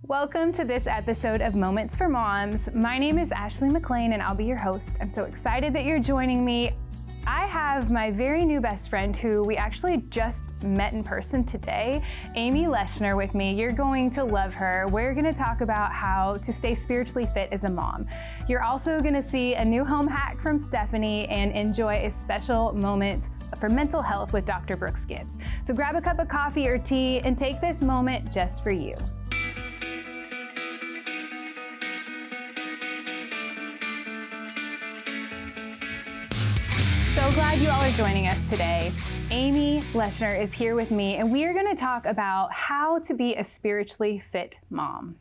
Welcome to this episode of Moments for Moms. My name is Ashley McLean and I'll be your host. I'm so excited that you're joining me. I have my very new best friend who we actually just met in person today, Amy Lechner, with me. You're going to love her. We're going to talk about how to stay spiritually fit as a mom. You're also going to see a new home hack from Stephanie and enjoy a special moment for mental health with Dr. Brooks Gibbs. So grab a cup of coffee or tea and take this moment just for you. So glad you all are joining us today. Amy Lechner is here with me, and we are going to talk about how to be a spiritually fit mom.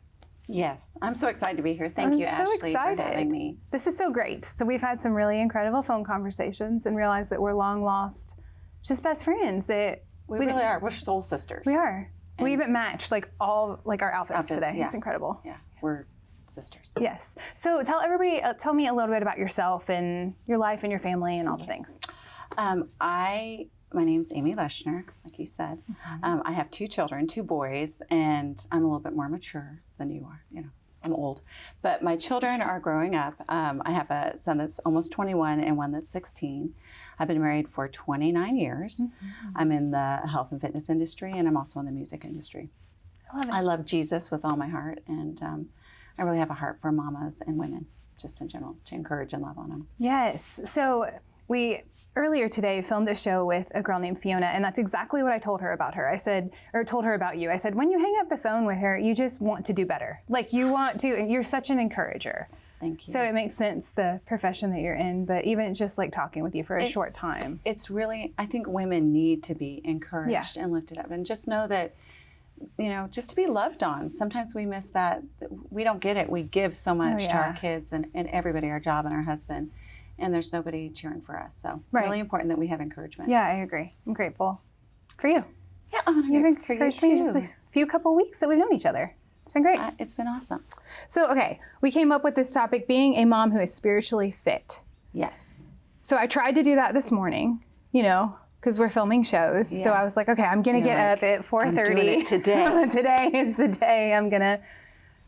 Yes, I'm so excited to be here. Thank you, Ashley, for having me. This is so great. So we've had some really incredible phone conversations and realized that we're long lost, just best friends. That we really are. We're soul sisters. We are. And we even matched our outfits today. Yeah. It's incredible. Yeah, we're sisters. Yes. So tell me a little bit about yourself and your life and your family and all the things. My name's Amy Lechner, like you said. Mm-hmm. I have two children, two boys, and I'm a little bit more mature than you are. You know, I'm old, but my children are growing up. I have a son that's almost 21 and one that's 16. I've been married for 29 years. Mm-hmm. I'm in the health and fitness industry, and I'm also in the music industry. I love it. I love Jesus with all my heart, and I really have a heart for mamas and women, just in general, to encourage and love on them. Yes. So we earlier today filmed a show with a girl named Fiona, and that's exactly what I told her about her. Told her about you. I said, when you hang up the phone with her, you just want to do better. Like you're such an encourager. Thank you. So it makes sense, the profession that you're in, but even just like talking with you for a short time. It's really, I think women need to be encouraged and lifted up, and just know that, you know, just to be loved on. Sometimes we miss that. We don't get it. We give so much to our kids and everybody, our job and our husband, and there's nobody cheering for us. So really important that we have encouragement. Yeah, I agree. I'm grateful for you. Yeah, you've encouraged me just a few couple weeks that we've known each other. It's been great. It's been awesome. So, okay, we came up with this topic, being a mom who is spiritually fit. Yes. So I tried to do that this morning, because we're filming shows. Yes. So I was like, okay, I'm gonna get up at 4:30. I'm doing it today. Today is the day I'm gonna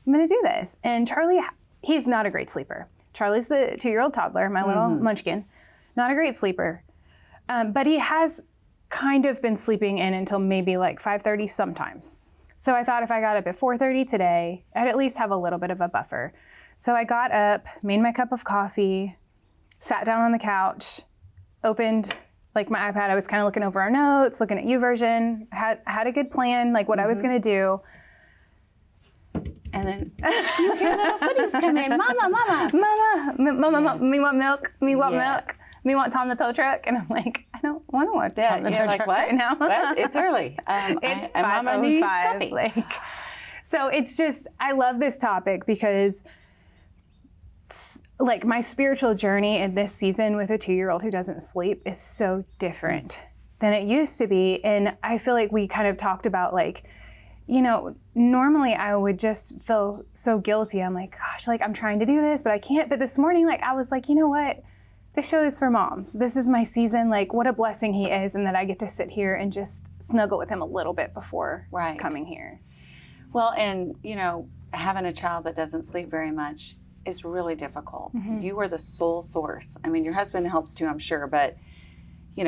do this. And Charlie, he's not a great sleeper. Charlie's the 2-year-old toddler, my little munchkin, not a great sleeper. But he has kind of been sleeping in until maybe like 5:30 sometimes. So I thought if I got up at 4:30 today, I'd at least have a little bit of a buffer. So I got up, made my cup of coffee, sat down on the couch, opened my iPad. I was kind of looking over our notes, looking at YouVersion, had a good plan, like what I was going to do. And then you hear little footies come in, mama, me want milk, me want milk, me want Tom the tow truck. And I'm like, I don't want to watch Tom the tow truck right now. What? It's early. It's 5:05. So it's just, I love this topic because my spiritual journey in this season with a 2-year-old who doesn't sleep is so different than it used to be. And I feel like we kind of talked about normally I would just feel so guilty. I'm like, gosh, I'm trying to do this, but I can't. But this morning, I was like, you know what? This show is for moms. This is my season. What a blessing he is, and that I get to sit here and just snuggle with him a little bit before coming here. Well, and, having a child that doesn't sleep very much is really difficult. Mm-hmm. You are the sole source. I mean, your husband helps too, I'm sure, but, you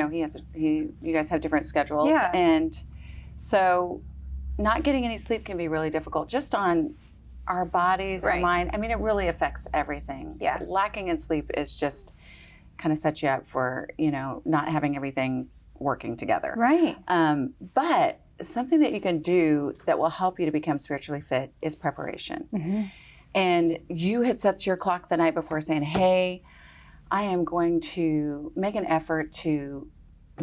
guys have different schedules. Yeah. And so not getting any sleep can be really difficult just on our bodies, our mind. I mean, it really affects everything. Yeah. Lacking in sleep is just kind of sets you up for, not having everything working together. Right. But something that you can do that will help you to become spiritually fit is preparation. Mm-hmm. And you had set your clock the night before saying, hey, I am going to make an effort to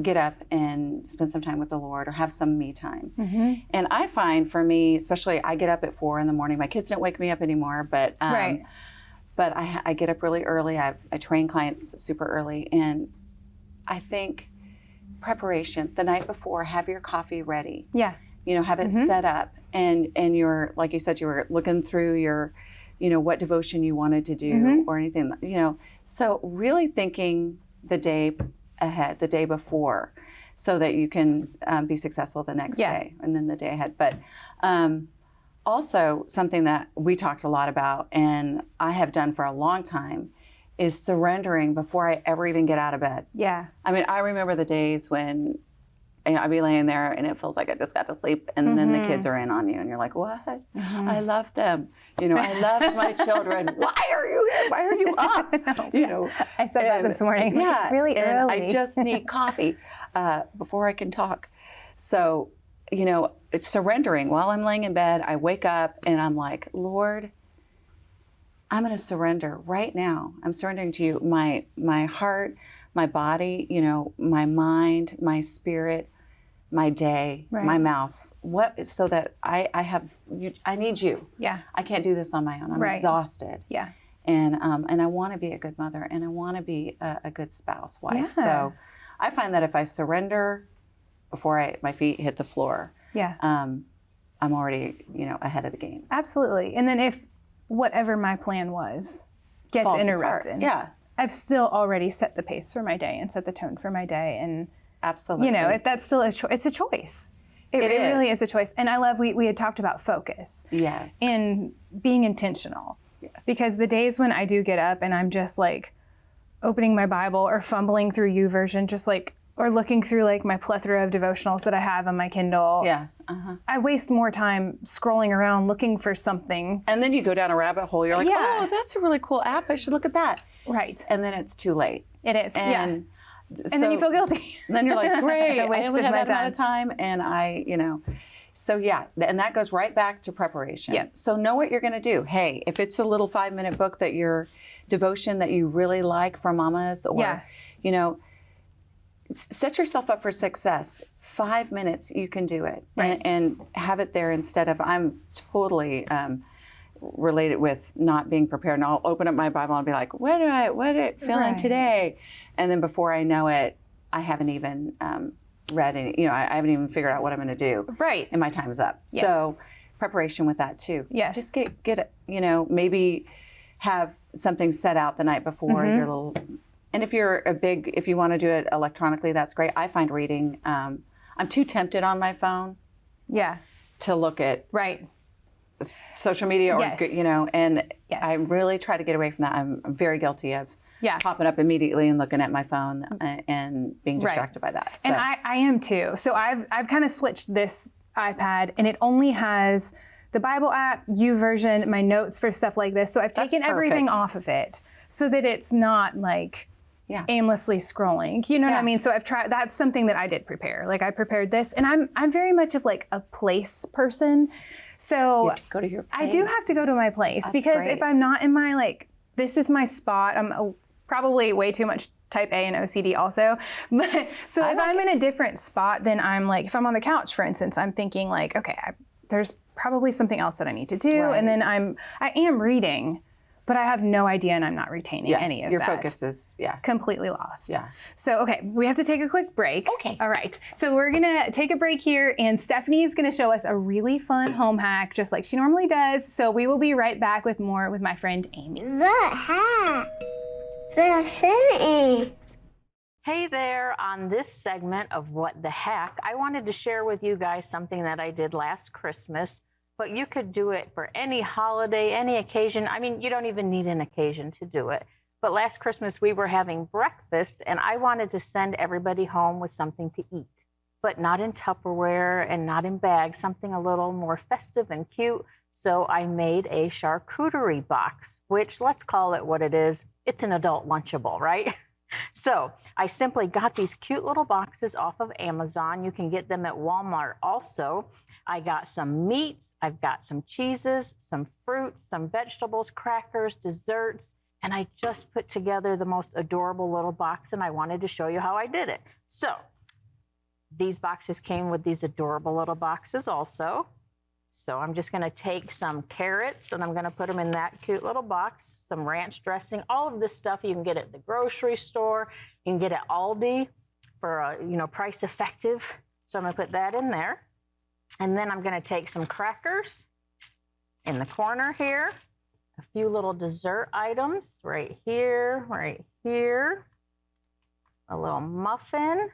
get up and spend some time with the Lord or have some me time. Mm-hmm. And I find for me, especially I get up at 4 a.m. My kids don't wake me up anymore, but but I get up really early. I train clients super early, and I think preparation the night before, have your coffee ready. Yeah. Have it set up, and you're, like you said, you were looking through your, what devotion you wanted to do or anything, So really thinking the day ahead, the day before, so that you can be successful the next day and then the day ahead. But Also, something that we talked a lot about, and I have done for a long time, is surrendering before I ever even get out of bed. Yeah. I mean, I remember the days when I'd be laying there and it feels like I just got to sleep, and then the kids are in on you and you're like, what? I love them. I love my children. Why are you here? Why are you up? I said that this morning. Yeah, it's really early. I just need coffee before I can talk. So, it's surrendering. While I'm laying in bed, I wake up and I'm like, Lord, I'm going to surrender right now. I'm surrendering to you, my heart, my body, my mind, my spirit, my day, my mouth. So that I need you. Yeah. I can't do this on my own. I'm exhausted. Yeah. And I want to be a good mother, and I want to be a good spouse, wife. Yeah. So I find that if I surrender before my feet hit the floor, I'm already, ahead of the game. Absolutely. And then if whatever my plan was gets Falls interrupted, apart. I've still already set the pace for my day and set the tone for my day. And absolutely, that's still it's a choice. It really is a choice. And I love, we had talked about focus. Yes. And being intentional. Yes. Because the days when I do get up and I'm just like opening my Bible or fumbling through YouVersion, or looking through my plethora of devotionals that I have on my Kindle. Yeah. I waste more time scrolling around looking for something. And then you go down a rabbit hole. You're like, oh, that's a really cool app. I should look at that. Right. And then it's too late. It is. And and then you feel guilty. Then you're like, great, I only had that time. amount of time. And so and that goes right back to preparation. Yeah. So know what you're going to do. Hey, if it's a little 5-minute book devotion that you really like for mamas, or, set yourself up for success. 5 minutes, you can do it. Right. And have it there instead of, I'm totally related with not being prepared. And I'll open up my Bible and I'll be like, what am I feeling today? And then before I know it, I haven't even read any, I haven't even figured out what I'm going to do. Right. And my time's up. Yes. So preparation with that too. Yes. Just get it, maybe have something set out the night before your little, and if you want to do it electronically, that's great. I find reading, I'm too tempted on my phone. Yeah. To look at social media or, and I really try to get away from that. I'm very guilty of popping up immediately and looking at my phone and being distracted by that. So. And I am too. So I've kind of switched this iPad, and it only has the Bible app, YouVersion, my notes for stuff like this. So I've taken everything off of it so that it's not aimlessly scrolling. You know what I mean? So I've tried, that's something that I did prepare. I prepared this, and I'm very much of a place person. So you have to go to your place. I do have to go to my place because if I'm not in my, this is my spot, I'm probably way too much type A and OCD also. But so if I'm in a different spot, then I'm if I'm on the couch, for instance, I'm thinking okay, there's probably something else that I need to do. Right. And then I am reading, but I have no idea, and I'm not retaining any of that. Your focus is, completely lost. Yeah. So, okay, we have to take a quick break. Okay. All right. So we're going to take a break here, and Stephanie's going to show us a really fun home hack, just like she normally does. So we will be right back with more with my friend Amy. The hack. The city. Hey there, on this segment of What the Heck, I wanted to share with you guys something that I did last Christmas, but you could do it for any holiday, any occasion. I mean, you don't even need an occasion to do it. But last Christmas, we were having breakfast, and I wanted to send everybody home with something to eat, but not in Tupperware and not in bags, something a little more festive and cute. So I made a charcuterie box, which, let's call it what it is. It's an adult Lunchable, right? So I simply got these cute little boxes off of Amazon. You can get them at Walmart also. I got some meats, I've got some cheeses, some fruits, some vegetables, crackers, desserts, and I just put together the most adorable little box, and I wanted to show you how I did it. So these boxes came with these adorable little boxes also. So I'm just going to take some carrots and I'm going to put them in that cute little box, some ranch dressing, all of this stuff you can get at the grocery store. You can get at Aldi for, price effective. So I'm going to put that in there. And then I'm going to take some crackers in the corner here, a few little dessert items right here, a little muffin.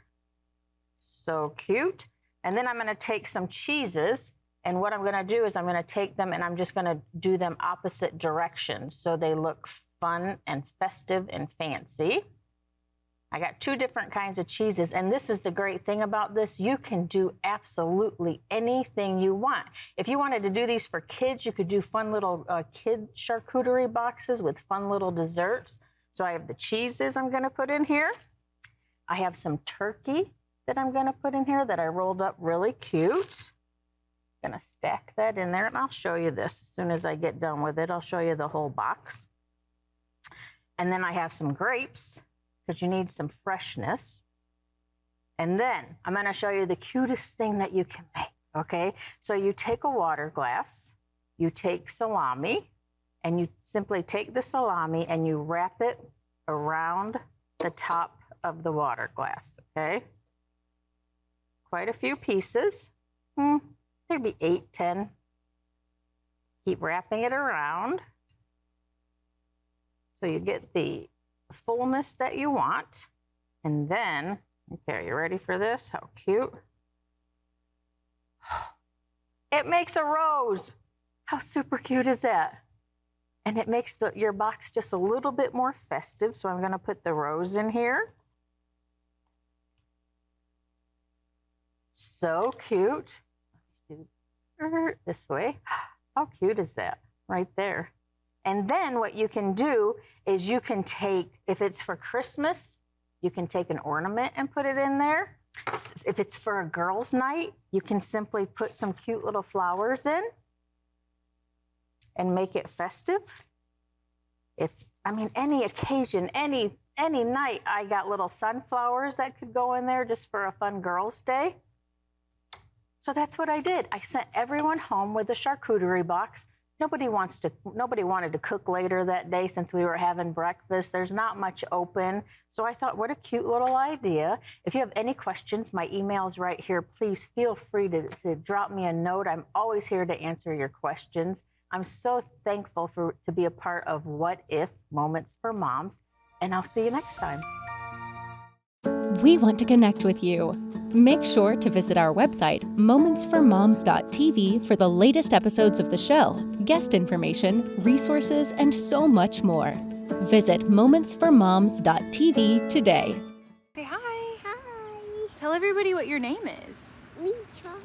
So cute. And then I'm going to take some cheeses And what I'm going to do is I'm going to take them and I'm just going to do them opposite directions so they look fun and festive and fancy. I got 2 different kinds of cheeses, and this is the great thing about this. You can do absolutely anything you want. If you wanted to do these for kids, you could do fun little kid charcuterie boxes with fun little desserts. So I have the cheeses I'm going to put in here. I have some turkey that I'm going to put in here that I rolled up really cute. I'm going to stack that in there, and I'll show you this as soon as I get done with it. I'll show you the whole box. And then I have some grapes, because you need some freshness. And then I'm going to show you the cutest thing that you can make, okay? So you take a water glass, you take salami, and you simply take the salami and you wrap it around the top of the water glass, okay? Quite a few pieces, maybe 8, 10. Keep wrapping it around so you get the fullness that you want. And then, okay, are you ready for this? How cute. It makes a rose. How super cute is that? And it makes your box just a little bit more festive. So I'm going to put the rose in here. So cute. This way. How cute is that? Right there. And then what you can do is you can take, if it's for Christmas, you can take an ornament and put it in there. If it's for a girls' night, you can simply put some cute little flowers in and make it festive. Any occasion, any night, I got little sunflowers that could go in there just for a fun girls' day. So that's what I did. I sent everyone home with a charcuterie box. Nobody wanted to cook later that day since we were having breakfast. There's not much open. So I thought, what a cute little idea. If you have any questions, my email's right here. Please feel free to drop me a note. I'm always here to answer your questions. I'm so thankful to be a part of What If Moments for Moms, and I'll see you next time. We want to connect with you. Make sure to visit our website, momentsformoms.tv, for the latest episodes of the show, guest information, resources, and so much more. Visit momentsformoms.tv today. Say hi. Hi. Tell everybody what your name is. Me, Charlie.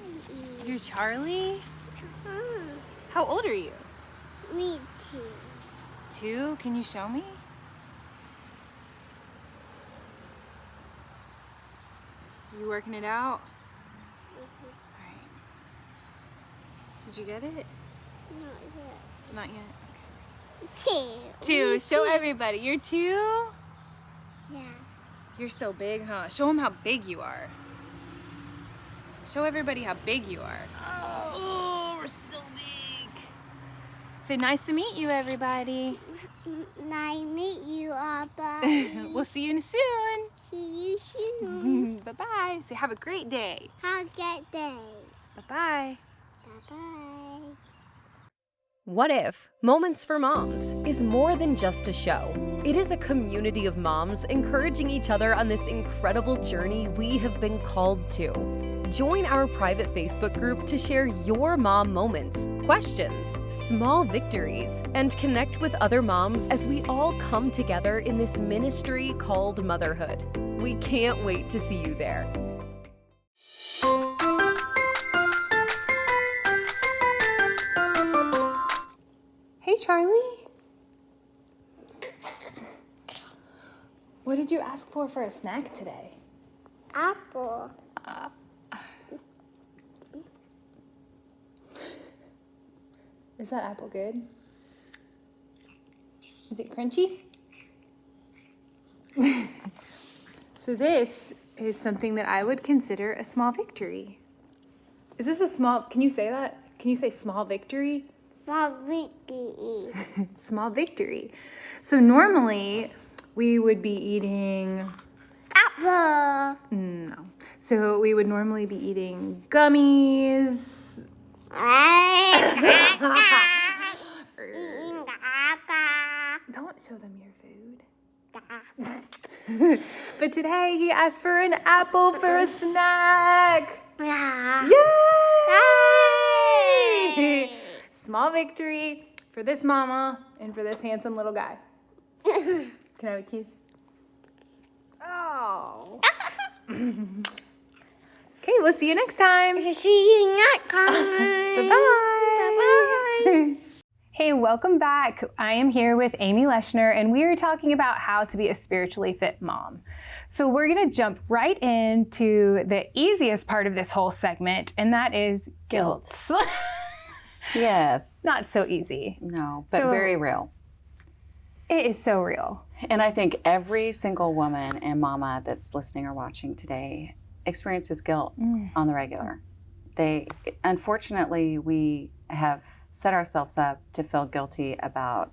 You're Charlie? Uh-huh. How old are you? Me too. 2? Can you show me? You working it out? All right. Did you get it? Not yet. Not yet. Two. 2. Show everybody. You're 2? Yeah. You're so big, huh? Show them how big you are. Show everybody how big you are. Oh, we're so big. Say nice to meet you, everybody. Nice to meet you, Abba. We'll see you soon. See you soon. Bye-bye. Say have a great day. Have a good day. Bye-bye. Bye-bye. What If Moments for Moms is more than just a show. It is a community of moms encouraging each other on this incredible journey we have been called to. Join our private Facebook group to share your mom moments, questions, small victories, and connect with other moms as we all come together in this ministry called motherhood. We can't wait to see you there. Hey, Charlie. What did you ask for a snack today? Apple. Is that apple good? Is it crunchy? So this is something that I would consider a small victory. Is this a small, can you say that? Can you say small victory? Small victory. Small victory. So normally we would be eating, Apple. no. So we would normally be eating gummies. Don't show them your food. But today he asked for an apple for a snack. Yeah. Yay! Small victory for this mama and for this handsome little guy. Can I have a kiss? Oh. Okay, we'll see you next time. See you next time. Bye-bye. Bye-bye. Hey, welcome back. I am here with Amy Lechner, and we are talking about how to be a spiritually fit mom. So we're gonna jump right into the easiest part of this whole segment, and that is guilt. Yes. Not so easy. No, but So- very real. It is so real. And I think every single woman and mama that's listening or watching today experiences guilt on the regular. Unfortunately, we have set ourselves up to feel guilty about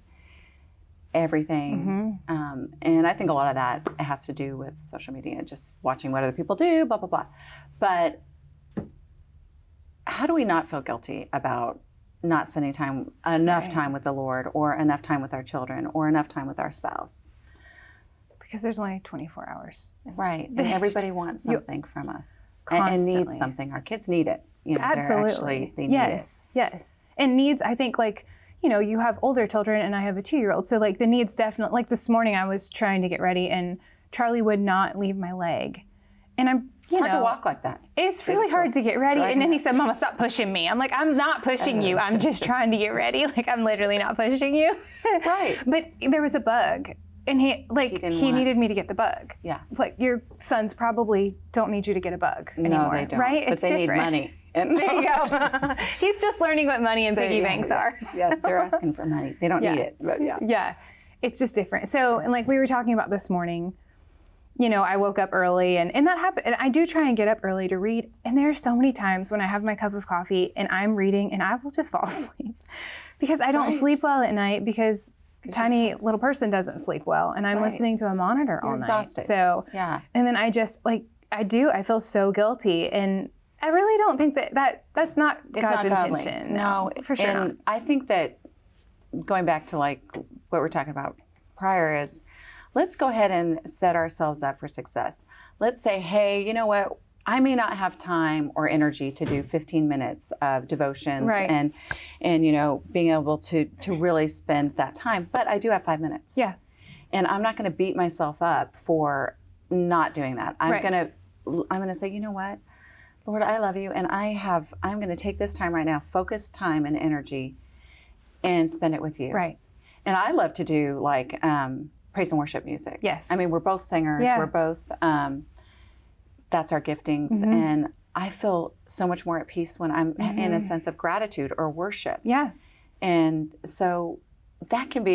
everything. And I think a lot of that has to do with social media, just watching what other people do, blah, blah, blah. But how do we not feel guilty about not spending enough time with the Lord, or enough time with our children, or enough time with our spouse? Because there's only 24 hours. Right. And everybody wants something from us and Constantly. needs something. Our kids need it. Absolutely. They need yes. Yes. And needs, I think, like, you know, you have older children and I have a 2-year-old. So like the needs definitely, like this morning I was trying to get ready and Charlie would not leave my leg. And I'm, It's hard to walk like that. It's really hard to get ready. Right. And then he said, Mama, stop pushing me. I'm like, I'm not pushing you. I'm just trying to get ready. Like, I'm literally not pushing you. Right. But there was a bug. And he needed me to get the bug. Yeah. Like, your sons probably don't need you to get a bug anymore. No, they don't. Right? But It's they different. need money. And There you go. He's just learning what money and piggy banks are. Yeah, they're asking for money. They don't need it. But yeah. Yeah, it's just different. So, and like we were talking about this morning, you know, I woke up early and that happened. And I do try and get up early to read. And there are so many times when I have my cup of coffee and I'm reading and I will just fall asleep because I don't sleep well at night because tiny little person doesn't sleep well. And I'm listening to a monitor all night. Exhausted. So, yeah. And then I just like, I feel so guilty. And I really don't think that's not God's intention. No, for sure. And I think that going back to like what we're talking about prior is, let's go ahead and set ourselves up for success. Let's say, hey, you know what? I may not have time or energy to do 15 minutes of devotions and you know, being able to really spend that time, but I do have 5 minutes. Yeah. And I'm not going to beat myself up for not doing that. I'm going to say, you know what? Lord, I love you, and I'm going to take this time right now, focus time and energy, and spend it with you. Right. And I love to do like praise and worship music. Yes. I mean, we're both singers. Yeah. We're both, that's our giftings. And I feel so much more at peace when I'm in a sense of gratitude or worship. Yeah. And so that can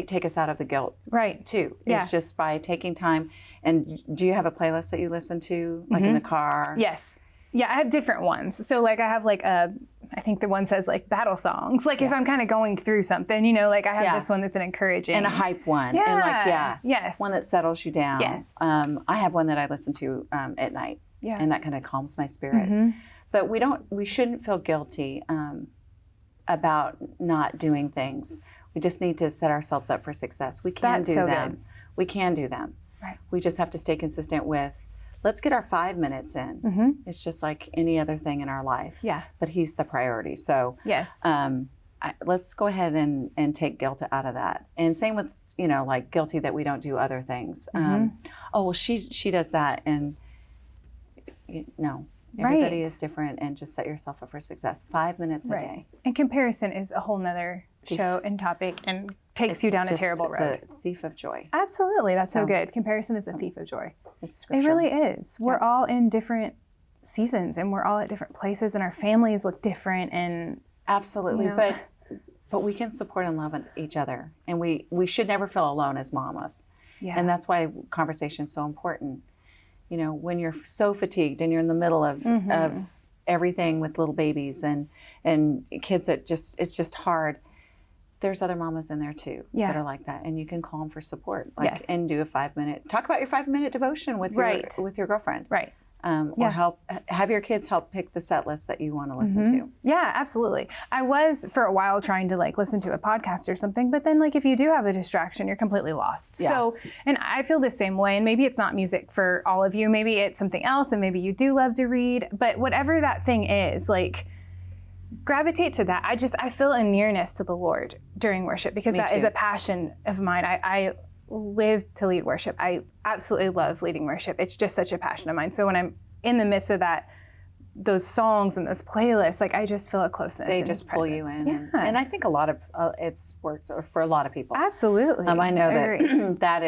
take us out of the guilt. Right. Too. Yeah. It's just by taking time. And do you have a playlist that you listen to, like in the car? Yes. Yeah, I have different ones. So like I have like I think the one says like battle songs. Like if I'm kind of going through something, you know, like I have this one that's an encouraging. And a hype one. Yeah. And like, Yes. one that settles you down. Yes. I have one that I listen to at night. Yeah. And that kind of calms my spirit. But we shouldn't feel guilty about not doing things. We just need to set ourselves up for success. We can That's do so them. good. We can do them. Right. We just have to stay consistent with, let's get our 5 minutes in. It's just like any other thing in our life. Yeah. But he's the priority. So Yes. let's go ahead and take guilt out of that. And same with, you know, like guilty that we don't do other things. Oh, well, she does that. And no, everybody is different, and just set yourself up for success. 5 minutes a day. And comparison is a whole nother show and topic and takes you down a terrible road. It's a thief of joy. Absolutely. That's so good. Comparison is a thief of joy. It's It scripture. really is. We're all in different seasons and we're all at different places and our families look different and Absolutely. you know. But we can support and love each other. And we should never feel alone as mamas. yeah. And that's why conversation is so important. You know, when you're so fatigued and you're in the middle of everything with little babies and kids that it's just hard. There's other mamas in there too that are like that, and you can call them for support. And do a 5 minute. Talk about your 5 minute devotion with your girlfriend. Right. Or have your kids help pick the set list that you want to listen to. Yeah, absolutely. I was for a while trying to like listen to a podcast or something, but then like if you do have a distraction, you're completely lost. Yeah. So, and I feel the same way, and maybe it's not music for all of you, maybe it's something else, and maybe you do love to read, but whatever that thing is, like gravitate to that. I feel a nearness to the Lord during worship because Me that is too. a passion of mine. I live to lead worship. I absolutely love leading worship. It's just such a passion of mine. So when I'm in the midst of that, those songs and those playlists, like I just feel a closeness. They in just His pull you presence. in. Yeah. And I think a lot of it's works for a lot of people. Absolutely. I know Agree. that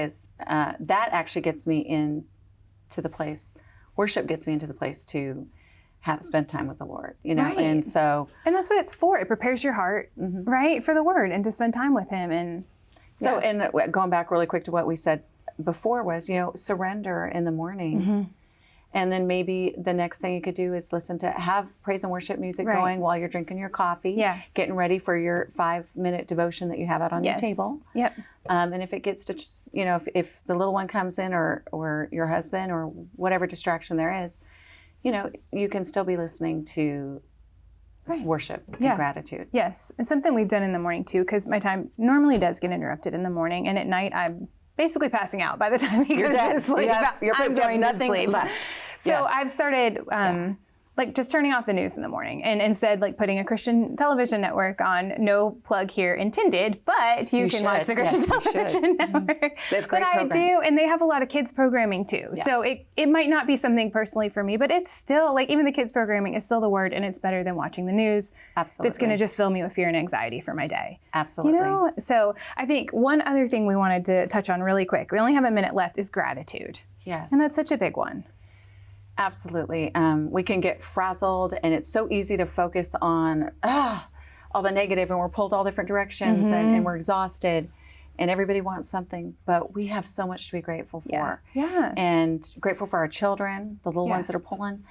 that actually gets me into the place. Worship gets me into the place to spend time with the Lord, Right. And so And that's what it's for. It prepares your heart, right, for the Word and to spend time with Him. And and going back really quick to what we said before was, surrender in the morning. And then maybe the next thing you could do is have praise and worship music Right. going while you're drinking your coffee, getting ready for your 5-minute devotion that you have out on your table. Yep. And if it gets to, if the little one comes in or your husband or whatever distraction there is, you can still be listening to worship and gratitude. Yes. And something we've done in the morning too, because my time normally does get interrupted in the morning, and at night I'm basically passing out by the time he goes to sleep. I'm going to sleep. Left. So Yes. I've started like just turning off the news in the morning and instead like putting a Christian television network on. No plug here intended, but you can watch the Christian television network. They have great but I do, programs. and they have a lot of kids programming too. So it might not be something personally for me, but it's still like even the kids programming is still the Word, and it's better than watching the news. Absolutely. It's going to just fill me with fear and anxiety for my day. Absolutely. So I think one other thing we wanted to touch on really quick, we only have a minute left, is gratitude. Yes. And that's such a big one. Absolutely. We can get frazzled, and it's so easy to focus on all the negative, and we're pulled all different directions, and we're exhausted, and everybody wants something, but we have so much to be grateful for. Yeah. And grateful for our children, the little ones that are pulling.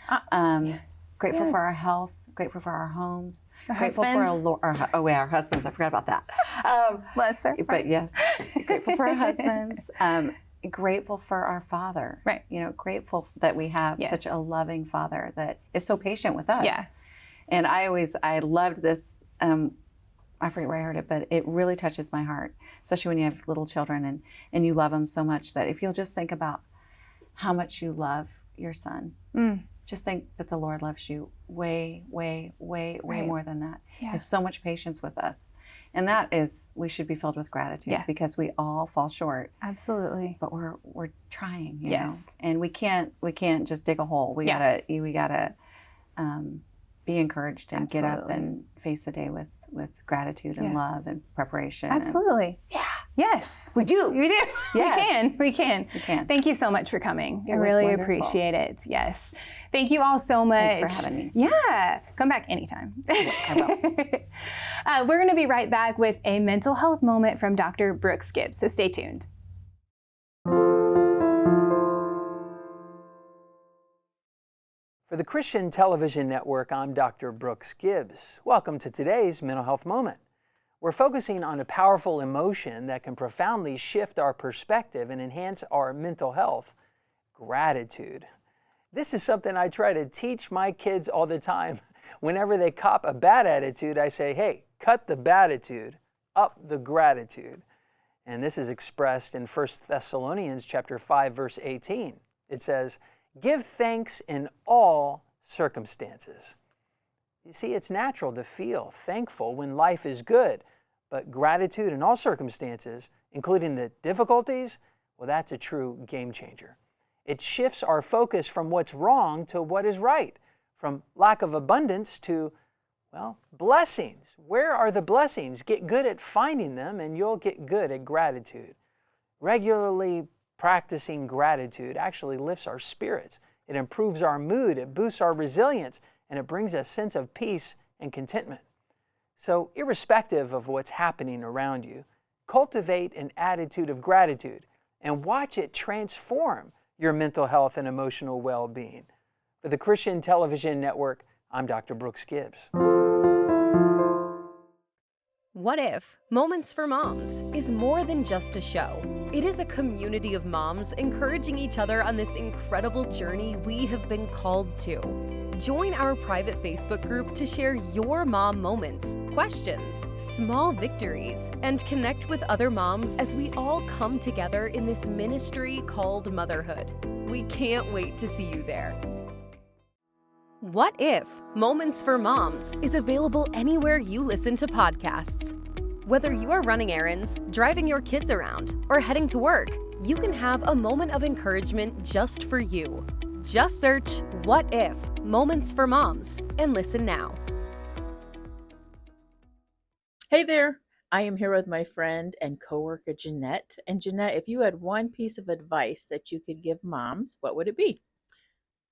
Grateful for our health, grateful for our homes, grateful husbands. for our husbands. I forgot about that. Bless their But hearts. yes, grateful for our husbands. Grateful for our Father. Right. Grateful that we have such a loving Father that is so patient with us. Yeah. And I loved this, I forget where I heard it, but it really touches my heart, especially when you have little children and you love them so much, that if you'll just think about how much you love your son, just think that the Lord loves you way, way, way, way more than that. He has so much patience with us. And that is, we should be filled with gratitude because we all fall short. Absolutely. But we're trying, you Yes. know. And we can't just dig a hole. We gotta be encouraged and get up and face the day with gratitude and love and preparation. Absolutely. Yes. We do. We do. Yes. We can. Thank you so much for coming. I was really wonderful. appreciate it. Yes. Thank you all so much. Thanks for having me. Yeah. Come back anytime. I will. We're going to be right back with a mental health moment from Dr. Brooks Gibbs, so stay tuned. For the Christian Television Network, I'm Dr. Brooks Gibbs. Welcome to today's Mental Health Moment. We're focusing on a powerful emotion that can profoundly shift our perspective and enhance our mental health: gratitude. This is something I try to teach my kids all the time. Whenever they cop a bad attitude, I say, hey, cut the baditude, up the gratitude. And this is expressed in 1 Thessalonians chapter 5, verse 18. It says, give thanks in all circumstances. You see, it's natural to feel thankful when life is good, but gratitude in all circumstances, including the difficulties, well, that's a true game changer. It shifts our focus from what's wrong to what is right, from lack of abundance to, well, blessings. Where are the blessings? Get good at finding them, and you'll get good at gratitude. Regularly practicing gratitude actually lifts our spirits. It improves our mood, it boosts our resilience, and it brings a sense of peace and contentment. So, irrespective of what's happening around you, cultivate an attitude of gratitude and watch it transform your mental health and emotional well-being. For the Christian Television Network, I'm Dr. Brooks Gibbs. What If? Moments for Moms is more than just a show. It is a community of moms encouraging each other on this incredible journey we have been called to. Join our private Facebook group to share your mom moments, questions, small victories, and connect with other moms as we all come together in this ministry called motherhood. We can't wait to see you there. What If? Moments for Moms is available anywhere you listen to podcasts. Whether you are running errands, driving your kids around, or heading to work, you can have a moment of encouragement just for you. Just search What If? Moments for Moms and listen now. Hey there, I am here with my friend and coworker Jeanette. And Jeanette, if you had one piece of advice that you could give moms, what would it be?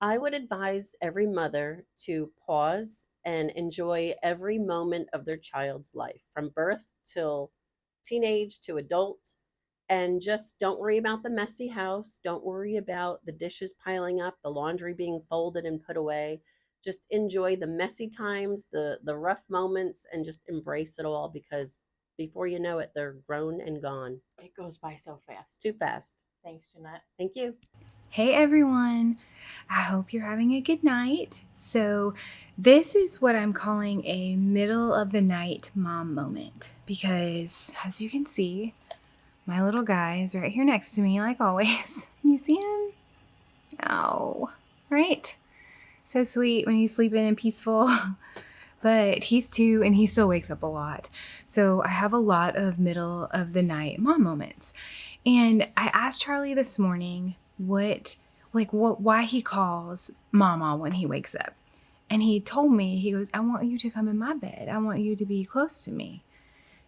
I would advise every mother to pause and enjoy every moment of their child's life, from birth till teenage to adult. And just don't worry about the messy house. Don't worry about the dishes piling up, the laundry being folded and put away. Just enjoy the messy times, the rough moments, and just embrace it all, because before you know it, they're grown and gone. It goes by so fast. Too fast. Thanks, Jeanette. Thank you. Hey everyone, I hope you're having a good night. So this is what I'm calling a middle of the night mom moment, because as you can see, my little guy is right here next to me like always. Can you see him? Oh, right? So sweet when he's sleeping and peaceful. But he's 2 and he still wakes up a lot. So I have a lot of middle of the night mom moments. And I asked Charlie this morning why he calls mama when he wakes up. And he told me, he goes, I want you to come in my bed. I want you to be close to me.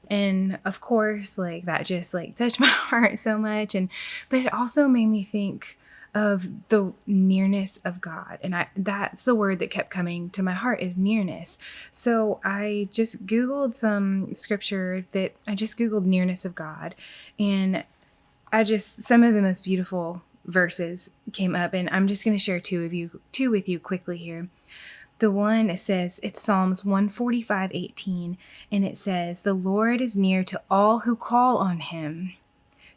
And of course, that just touched my heart so much. But it also made me think of the nearness of God. And that's the word that kept coming to my heart, is nearness. So I just Googled some scripture I just Googled nearness of God. And some of the most beautiful verses came up, and I'm just going to share two with you quickly here. The one, it says, it's Psalms 145:18, and it says, the Lord is near to all who call on him,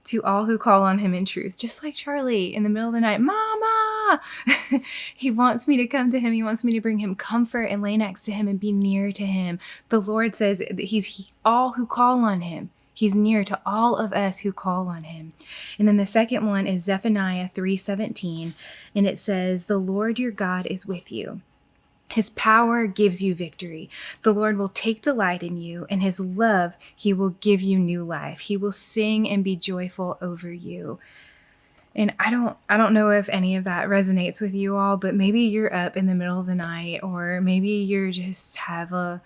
in truth. Just like Charlie in the middle of the night, Mama! He wants me to come to him. He wants me to bring him comfort and lay next to him and be near to him. The Lord says that all who call on him. He's near to all of us who call on him. And then the second one is Zephaniah 3:17, and it says, the Lord your God is with you. His power gives you victory. The Lord will take delight in you, and his love, he will give you new life. He will sing and be joyful over you. And I don't know if any of that resonates with you all, but maybe you're up in the middle of the night, or maybe you're just have a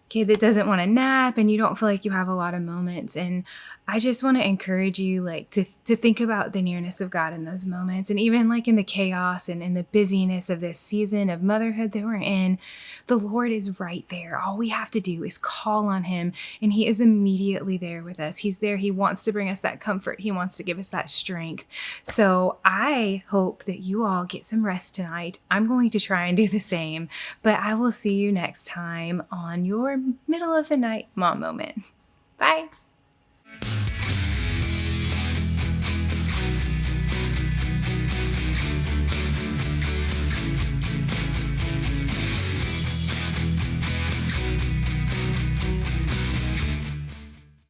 kid that doesn't want to nap and you don't feel like you have a lot of moments. And I just want to encourage you to think about the nearness of God in those moments. And even in the chaos and in the busyness of this season of motherhood that we're in, the Lord is right there. All we have to do is call on him, and he is immediately there with us. He's there. He wants to bring us that comfort. He wants to give us that strength. So I hope that you all get some rest tonight. I'm going to try and do the same, but I will see you next time on your middle of the night mom moment. Bye.